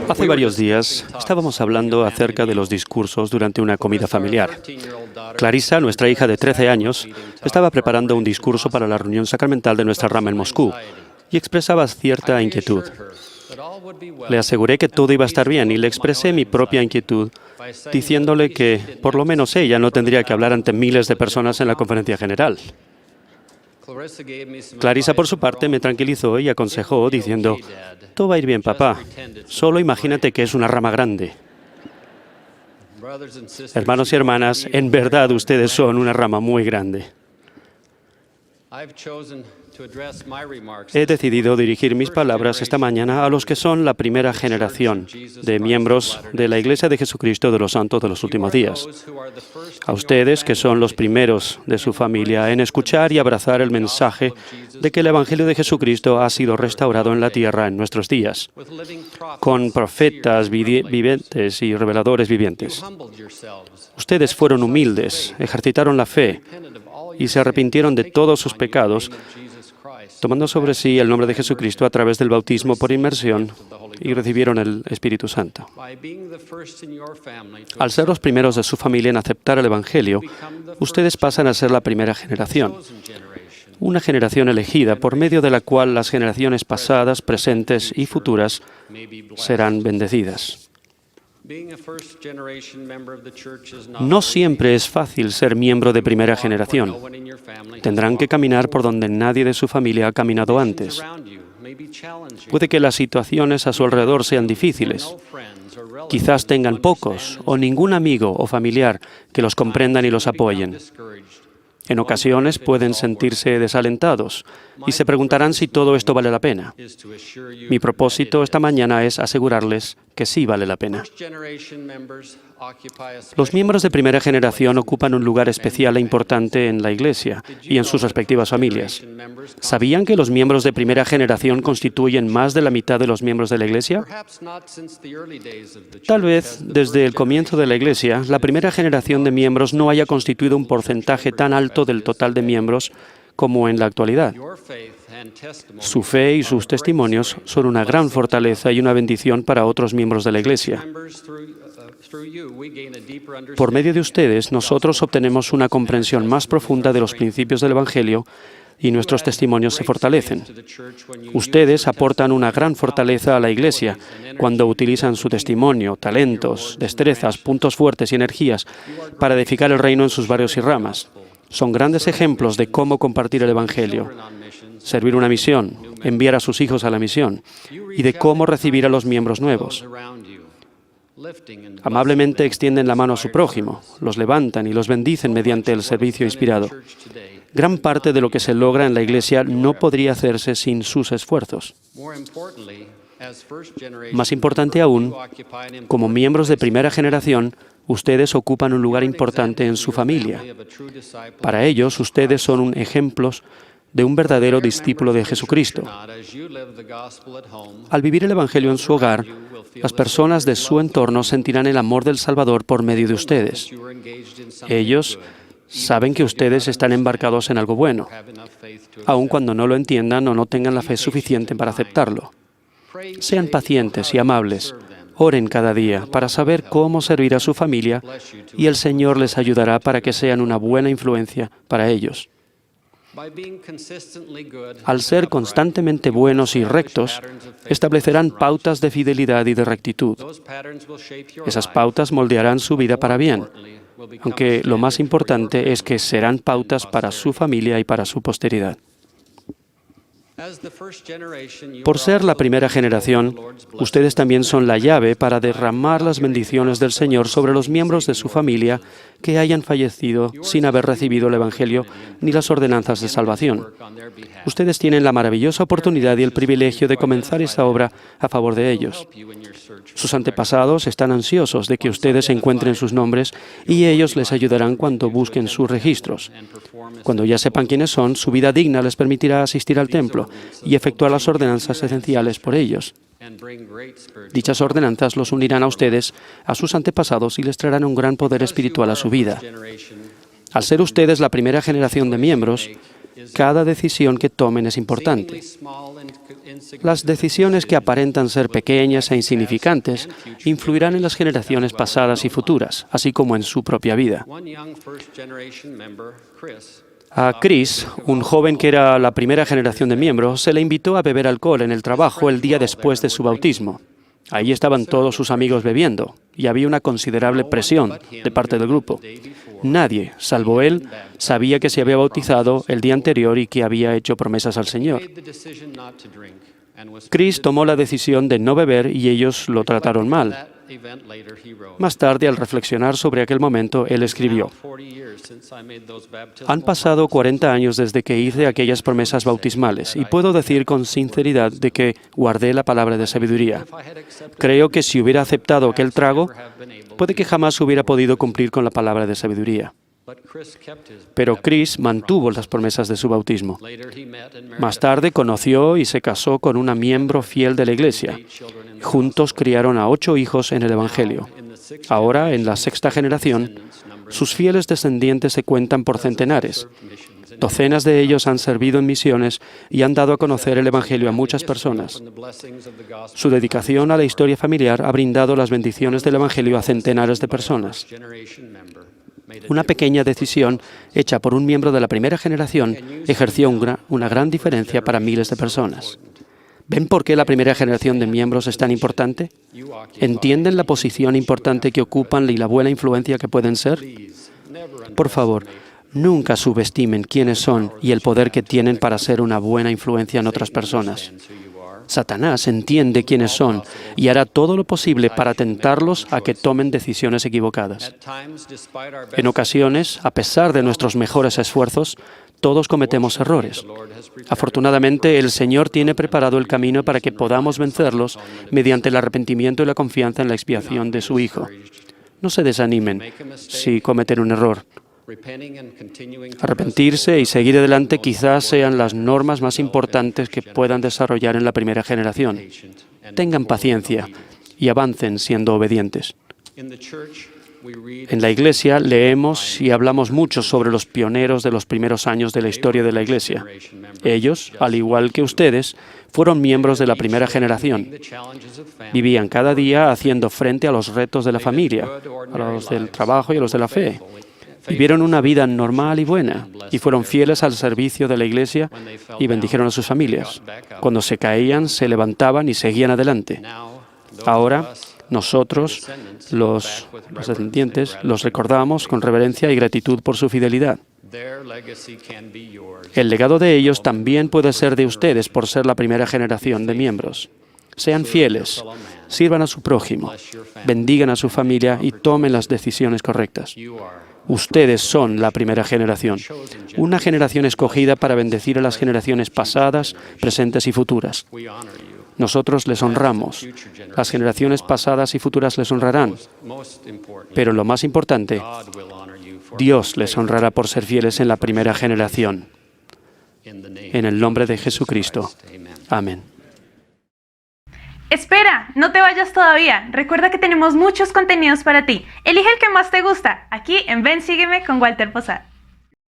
Hace varios días estábamos hablando acerca de los discursos durante una comida familiar. Clarissa, nuestra hija de 13 años, estaba preparando un discurso para la reunión sacramental de nuestra rama en Moscú y expresaba cierta inquietud. Le aseguré que todo iba a estar bien y le expresé mi propia inquietud, diciéndole que por lo menos ella no tendría que hablar ante miles de personas en la conferencia general. Clarissa, por su parte, me tranquilizó y aconsejó, diciendo: «Todo va a ir bien, papá. Solo imagínate que es una rama grande». Hermanos y hermanas, en verdad ustedes son una rama muy grande. He decidido dirigir mis palabras esta mañana a los que son la primera generación de miembros de la Iglesia de Jesucristo de los Santos de los Últimos Días. A ustedes, que son los primeros de su familia en escuchar y abrazar el mensaje de que el Evangelio de Jesucristo ha sido restaurado en la tierra en nuestros días, con profetas vivientes y reveladores vivientes. Ustedes fueron humildes, ejercitaron la fe y se arrepintieron de todos sus pecados, tomando sobre sí el nombre de Jesucristo a través del bautismo por inmersión, y recibieron el Espíritu Santo. Al ser los primeros de su familia en aceptar el Evangelio, ustedes pasan a ser la primera generación, una generación elegida por medio de la cual las generaciones pasadas, presentes y futuras serán bendecidas. No siempre es fácil ser miembro de primera generación. Tendrán que caminar por donde nadie de su familia ha caminado antes. Puede que las situaciones a su alrededor sean difíciles. Quizás tengan pocos o ningún amigo o familiar que los comprendan y los apoyen. En ocasiones pueden sentirse desalentados y se preguntarán si todo esto vale la pena. Mi propósito esta mañana es asegurarles que sí vale la pena. Los miembros de primera generación ocupan un lugar especial e importante en la Iglesia y en sus respectivas familias. ¿Sabían que los miembros de primera generación constituyen más de la mitad de los miembros de la Iglesia? Tal vez, desde el comienzo de la Iglesia, la primera generación de miembros no haya constituido un porcentaje tan alto del total de miembros como en la actualidad. Su fe y sus testimonios son una gran fortaleza y una bendición para otros miembros de la Iglesia. Por medio de ustedes, nosotros obtenemos una comprensión más profunda de los principios del Evangelio y nuestros testimonios se fortalecen. Ustedes aportan una gran fortaleza a la Iglesia cuando utilizan su testimonio, talentos, destrezas, puntos fuertes y energías para edificar el reino en sus barrios y ramas. Son grandes ejemplos de cómo compartir el Evangelio, servir una misión, enviar a sus hijos a la misión y de cómo recibir a los miembros nuevos. Amablemente extienden la mano a su prójimo, los levantan y los bendicen mediante el servicio inspirado. Gran parte de lo que se logra en la Iglesia no podría hacerse sin sus esfuerzos. Más importante aún, como miembros de primera generación, ustedes ocupan un lugar importante en su familia. Para ellos, ustedes son ejemplos de un verdadero discípulo de Jesucristo. Al vivir el Evangelio en su hogar, las personas de su entorno sentirán el amor del Salvador por medio de ustedes. Ellos saben que ustedes están embarcados en algo bueno, aun cuando no lo entiendan o no tengan la fe suficiente para aceptarlo. Sean pacientes y amables. Oren cada día para saber cómo servir a su familia y el Señor les ayudará para que sean una buena influencia para ellos. Al ser constantemente buenos y rectos, establecerán pautas de fidelidad y de rectitud. Esas pautas moldearán su vida para bien, aunque lo más importante es que serán pautas para su familia y para su posteridad. Por ser la primera generación, ustedes también son la llave para derramar las bendiciones del Señor sobre los miembros de su familia que hayan fallecido sin haber recibido el Evangelio ni las ordenanzas de salvación. Ustedes tienen la maravillosa oportunidad y el privilegio de comenzar esa obra a favor de ellos. Sus antepasados están ansiosos de que ustedes encuentren sus nombres y ellos les ayudarán cuando busquen sus registros. Cuando ya sepan quiénes son, su vida digna les permitirá asistir al templo y efectuar las ordenanzas esenciales por ellos. Dichas ordenanzas los unirán a ustedes, a sus antepasados, y les traerán un gran poder espiritual a su vida. Al ser ustedes la primera generación de miembros, cada decisión que tomen es importante. Las decisiones que aparentan ser pequeñas e insignificantes influirán en las generaciones pasadas y futuras, así como en su propia vida. A Chris, un joven que era la primera generación de miembros, se le invitó a beber alcohol en el trabajo el día después de su bautismo. Ahí estaban todos sus amigos bebiendo y había una considerable presión de parte del grupo. Nadie, salvo él, sabía que se había bautizado el día anterior y que había hecho promesas al Señor. Chris tomó la decisión de no beber y ellos lo trataron mal. Más tarde, al reflexionar sobre aquel momento, él escribió: han pasado 40 años desde que hice aquellas promesas bautismales y puedo decir con sinceridad de que guardé la palabra de sabiduría. Creo que si hubiera aceptado aquel trago, puede que jamás hubiera podido cumplir con la palabra de sabiduría. Pero Chris mantuvo las promesas de su bautismo. Más tarde conoció y se casó con una miembro fiel de la Iglesia. Juntos criaron a 8 hijos en el Evangelio. Ahora, en la 6ª generación, sus fieles descendientes se cuentan por centenares. Docenas de ellos han servido en misiones y han dado a conocer el Evangelio a muchas personas. Su dedicación a la historia familiar ha brindado las bendiciones del Evangelio a centenares de personas. Una pequeña decisión hecha por un miembro de la primera generación ejerció una gran diferencia para miles de personas. ¿Ven por qué la primera generación de miembros es tan importante? ¿Entienden la posición importante que ocupan y la buena influencia que pueden ser? Por favor, nunca subestimen quiénes son y el poder que tienen para ser una buena influencia en otras personas. Satanás entiende quiénes son y hará todo lo posible para tentarlos a que tomen decisiones equivocadas. En ocasiones, a pesar de nuestros mejores esfuerzos, todos cometemos errores. Afortunadamente, el Señor tiene preparado el camino para que podamos vencerlos mediante el arrepentimiento y la confianza en la expiación de su Hijo. No se desanimen si cometen un error. Arrepentirse y seguir adelante quizás sean las normas más importantes que puedan desarrollar en la primera generación. Tengan paciencia y avancen siendo obedientes. En la Iglesia leemos y hablamos mucho sobre los pioneros de los primeros años de la historia de la Iglesia. Ellos, al igual que ustedes, fueron miembros de la primera generación. Vivían cada día haciendo frente a los retos de la familia, a los del trabajo y a los de la fe. Vivieron una vida normal y buena y fueron fieles al servicio de la Iglesia y bendijeron a sus familias. Cuando se caían, se levantaban y seguían adelante. Ahora, nosotros, los descendientes, los recordamos con reverencia y gratitud por su fidelidad. El legado de ellos también puede ser de ustedes por ser la primera generación de miembros. Sean fieles, sirvan a su prójimo, bendigan a su familia y tomen las decisiones correctas. Ustedes son la primera generación, una generación escogida para bendecir a las generaciones pasadas, presentes y futuras. Nosotros les honramos, las generaciones pasadas y futuras les honrarán, pero lo más importante, Dios les honrará por ser fieles en la primera generación. En el nombre de Jesucristo. Amén. Espera, no te vayas todavía. Recuerda que tenemos muchos contenidos para ti. Elige el que más te gusta, aquí en Ven, Sígueme con Walter Posada.